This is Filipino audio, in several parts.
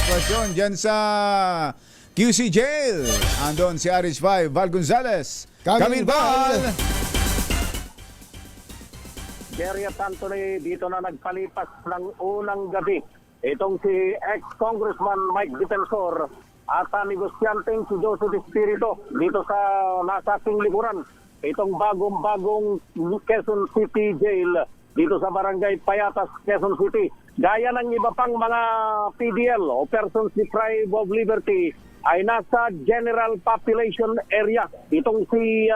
sitwasyon dyan sa QC Jail. Andon si RH5 Val Gonzales. Kamil Val! Jerry at Anthony, dito na nagpalipas ng unang gabi. Itong si ex-congressman Mike Defensor at negosyanteng si Joseph Espiritu dito sa nasa ating likuran. Itong bagong-bagong Quezon City Jail dito sa Barangay Payatas, Quezon City. Gaya ng iba pang mga PDL o Persons Deprived of Liberty ay nasa general population area. Itong si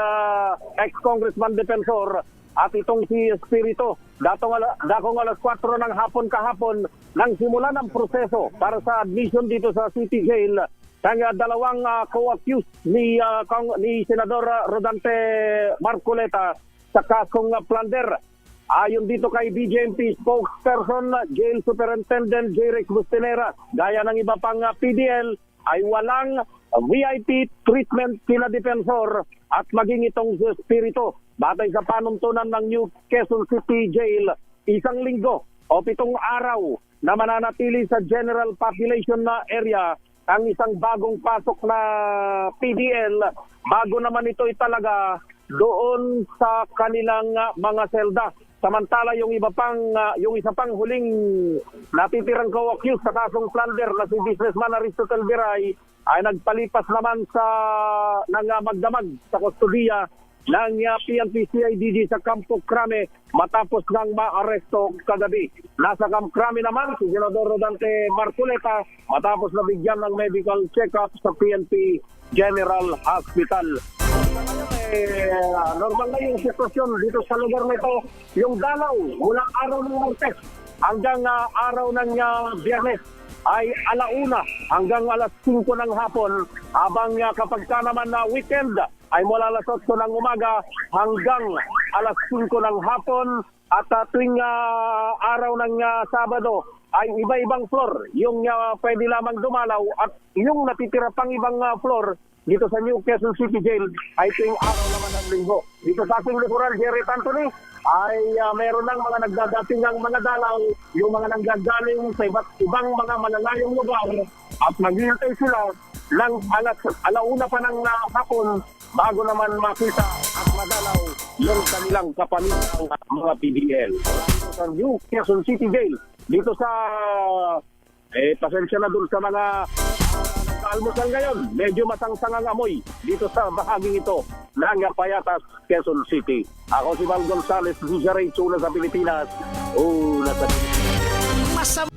ex-congressman Defensor at itong si Espiritu. Dakong alas 4 ng hapon kahapon nang simulan ang proseso para sa admission dito sa City Jail ng dalawang co-accused ni Senador Rodante Marcoleta sa kasong plunder. Ayon dito kay BJMP spokesperson, Jail Superintendent J. Rex Bustinera, gaya ng iba pang PDL, ay walang VIP treatment kina Defensor at maging itong Espiritu. Batay sa panuntunan ng New Quezon City Jail, isang linggo o 7 araw na mananatili sa general population na area ang isang bagong pasok na PDL, bago naman ito talaga doon sa kanilang mga selda. Samantala yung isa pang huling natitirang co-accused sa kasong plunder na si businessman Aristotle Viray ay nagpalipas naman ng magdamag sa kustudiya ng PNP CIDG sa Campo Crame matapos ng maaresto kagabi. Nasa Campo Crame naman si Senador Rodante Marcoleta matapos na bigyan ng medical check-up sa PNP General Hospital. Normal na yung sitwasyon dito sa lugar na ito. Yung dalaw mula araw ng Martes hanggang araw ng Biyernes ay alauna hanggang alas 5 ng hapon, habang kapag ka naman na weekend ay mula alas 8 ng umaga hanggang alas 5 ng hapon, at tuwing araw ng Sabado ay iba-ibang floor yung pwede lamang dumalaw, at yung natitira pang ibang floor dito sa New Quezon City Jail ay tuwing araw naman ng linggo. Dito sa ating likuran, Jerry Anthony, ay meron ng mga nagdadating ng mga dalaw, yung mga nanggagaling sa iba't ibang mga malalayong lugar, at maghihintay sila ng alauna pa ng hapon bago naman makita at madalaw yung kanilang kapamilyang mga PDL. Dito sa New Quezon City Jail, dito sa pasensya na dun sa mga almusal ngayon, medyo masangsang ang amoy dito sa bahaging ito ng Payatas, Quezon City. Ako si Val Gonzales, Vizarate, una sa Pilipinas, una sa Pilipinas. Masama